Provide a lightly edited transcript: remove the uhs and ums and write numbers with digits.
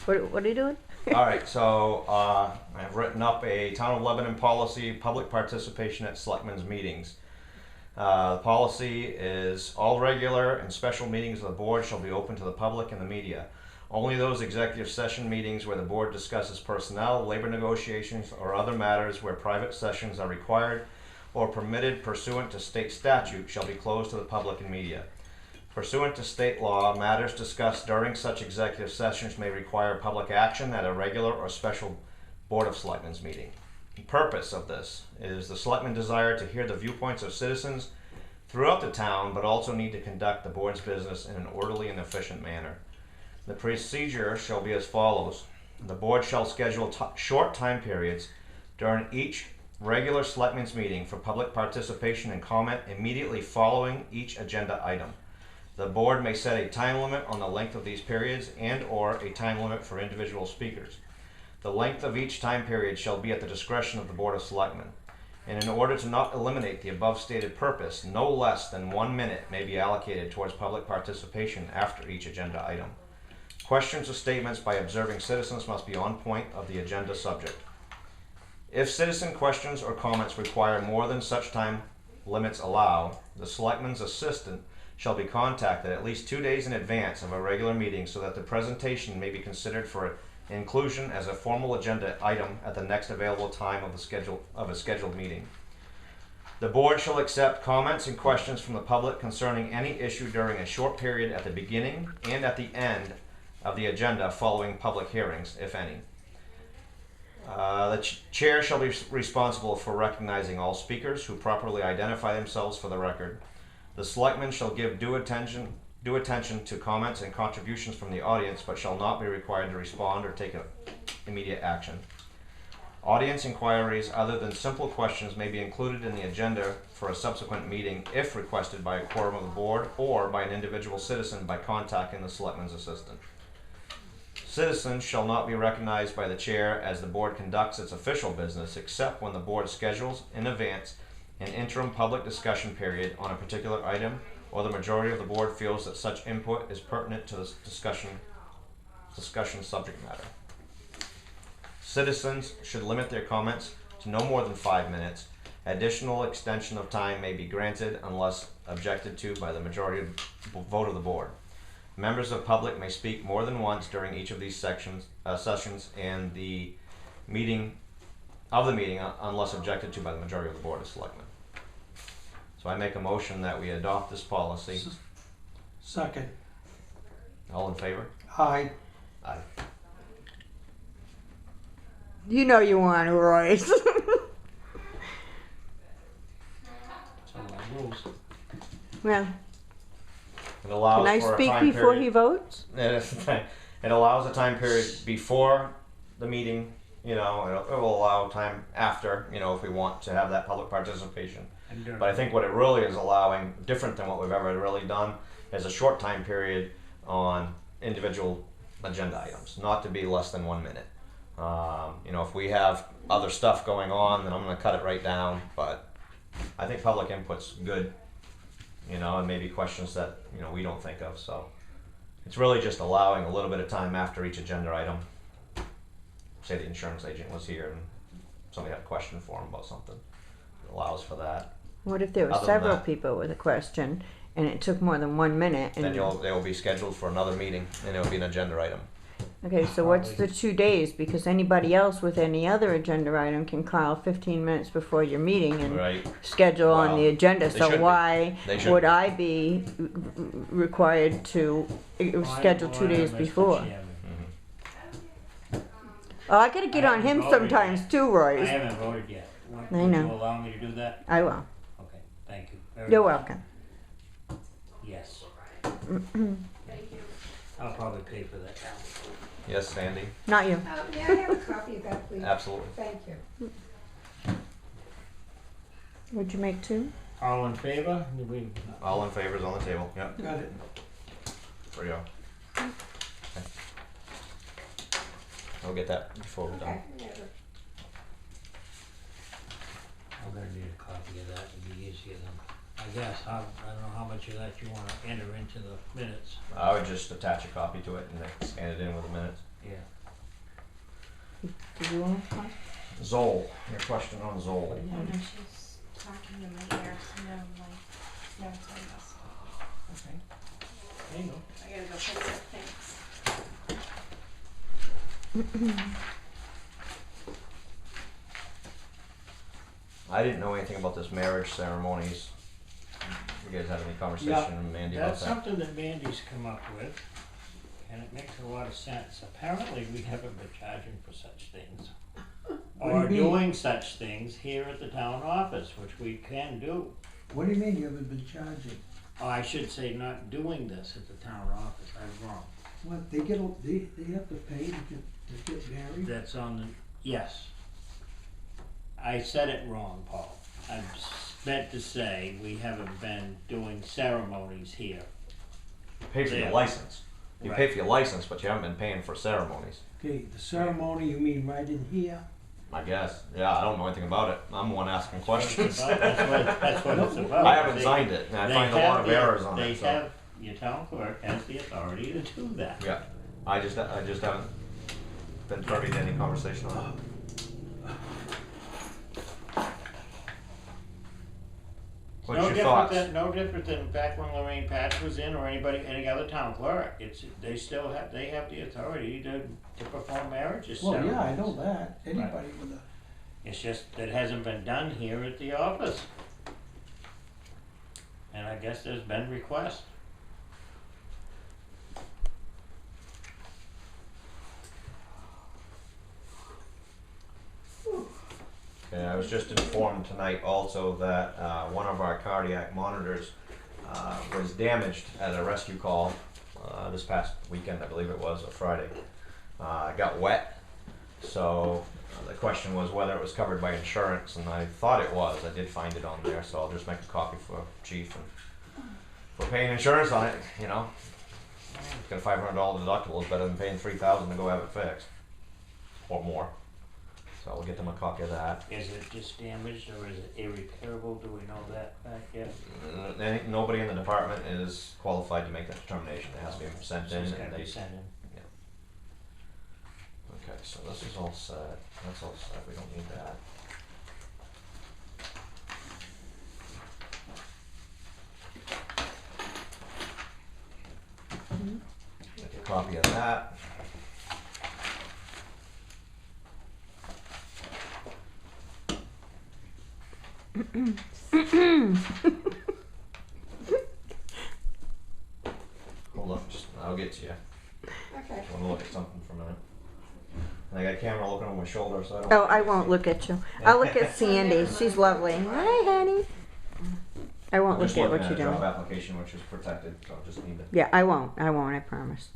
What are you doing? All right, so I've written up a Town of Lebanon policy, public participation at Selectmen's meetings. The policy is all regular and special meetings of the board shall be open to the public and the media. Only those executive session meetings where the board discusses personnel, labor negotiations, or other matters where private sessions are required or permitted pursuant to state statute shall be closed to the public and media. Pursuant to state law, matters discussed during such executive sessions may require public action at a regular or special Board of Selectmen's meeting. The purpose of this is the Selectmen desire to hear the viewpoints of citizens throughout the town, but also need to conduct the board's business in an orderly and efficient manner. The procedure shall be as follows. The board shall schedule short time periods during each regular Selectmen's meeting for public participation and comment immediately following each agenda item. The board may set a time limit on the length of these periods and or a time limit for individual speakers. The length of each time period shall be at the discretion of the Board of Selectmen. And in order to not eliminate the above stated purpose, no less than 1 minute may be allocated towards public participation after each agenda item. Questions or statements by observing citizens must be on point of the agenda subject. If citizen questions or comments require more than such time limits allow, the Selectman's assistant shall be contacted at least 2 days in advance of a regular meeting so that the presentation may be considered for inclusion as a formal agenda item at the next available time of a scheduled meeting. The board shall accept comments and questions from the public concerning any issue during a short period at the beginning and at the end of the agenda following public hearings, if any. The chair shall be responsible for recognizing all speakers who properly identify themselves for the record. The Selectmen shall give due attention to comments and contributions from the audience, but shall not be required to respond or take immediate action. Audience inquiries other than simple questions may be included in the agenda for a subsequent meeting if requested by a quorum of the board or by an individual citizen by contacting the Selectmen's assistant. Citizens shall not be recognized by the chair as the board conducts its official business except when the board schedules in advance an interim public discussion period on a particular item or the majority of the board feels that such input is pertinent to the discussion subject matter. Citizens should limit their comments to no more than 5 minutes. Additional extension of time may be granted unless objected to by the majority vote of the board. Members of the public may speak more than once during each of these sessions and the meeting unless objected to by the majority of the Board of Selectmen. So I make a motion that we adopt this policy. Second. All in favor? Aye. Aye. You know you want to, Royce. So rules. Well, It allows can I for speak a time before period. he votes? It allows a time period before the meeting. You know, it will allow time after. You know, if we want to have that public participation. But I think what it really is allowing, different than what we've ever really done, is a short time period on individual agenda items, not to be less than 1 minute. You know, if we have other stuff going on, then I'm going to cut it right down. But I think public input's good, you know, and maybe questions that, you know, we don't think of. So it's really just allowing a little bit of time after each agenda item. Say the insurance agent was here and somebody had a question for him about something. It allows for that. What if there were Other than several that- people with a question and it took more than 1 minute? And Then they will be scheduled for another meeting and it will be an agenda item. okay, so what's the 2 days? Because anybody else with any other agenda item can call 15 minutes before your meeting and Right. schedule on Well, the agenda. they So should be. why They should would be. I be required to schedule 2 days before? Oh, I gotta get I on him haven't voted sometimes yet. too, I Royce. haven't voted yet. I Would know. you allow me to do that? I will. Okay, thank you. Very You're much. welcome. Yes. I'll probably pay for that now. Yes, Sandy. Not you. May I have a copy of that, please? Absolutely. Thank you. Would you make 2? All in favor? All in favor is on the table. Yep. Got it. For you. Okay. We'll get that before we're done. Okay, never. I'm gonna need a copy of that, it'd be easier than, I guess, I don't know how much of that you wanna enter into the minutes. I would just attach a copy to it and then scan it in with the minutes. Yeah. Did you want to? Zoll, your question on Zoll. I know she's talking in my ear, so now I'm like, no, it's on this. Okay. There you go. I gotta go fix it, thanks. I didn't know anything about this marriage ceremonies. You guys had any conversation Yeah, with Mandy about That's that? something that Mandy's come up with, and it makes a lot of sense. Apparently, we haven't been charging for such things. Or do you mean? doing such things here at the town office, which we can do. What do you mean you haven't been charging? Oh, I should say not doing this at the town office, I'm wrong. What, they have to pay to get married? That's on the, yes. I said it wrong, Paul. I meant to say we haven't been doing ceremonies here. You pay for your Yeah. license. You Right. pay for your license, but you haven't been paying for ceremonies. Okay, the ceremony, you mean right in here? I guess. Yeah, I don't know anything about it. I'm the one asking questions. That's what it's about. I haven't signed it, and I They find a lot have of errors on They it. So. have, your town clerk has the authority to do that. Yeah, I just haven't been privy to any conversation on it. What's No your different thoughts? than, no different than back when Lorraine Patch was in, or any other town clerk. They still have, they have the authority to perform marriages Well, ceremonies. yeah, I know that. Anybody with a, It's just that it hasn't been done here at the office. And I guess there's been requests. Okay, I was just informed tonight also that one of our cardiac monitors was damaged at a rescue call this past weekend, I believe it was, or Friday. It got wet, so the question was whether it was covered by insurance, and I thought it was. I did find it on there, so I'll just make a copy for Chief. And for paying insurance on it, you know, get a $500 deductible is better than paying $3,000 to go have it fixed, or more. So I'll get them a copy of that. Is it just damaged or is it irreparable? Do we know that back yet? Nobody in the department is qualified to make that determination. It has to be sent in, It's and gotta they. be sent in. Okay, so this is all set. That's all set. We don't need that. Make a copy of that. Hold on, I'll get to you. Okay. I want to look at something for a minute. And I got a camera looking over my shoulder, so I don't. Oh, I won't look at you. I'll look at Sandy. She's lovely. Hi, honey. I won't I'm look just at looking what at you're a job doing. application which is protected, so I just need to. Yeah, I won't. I promise.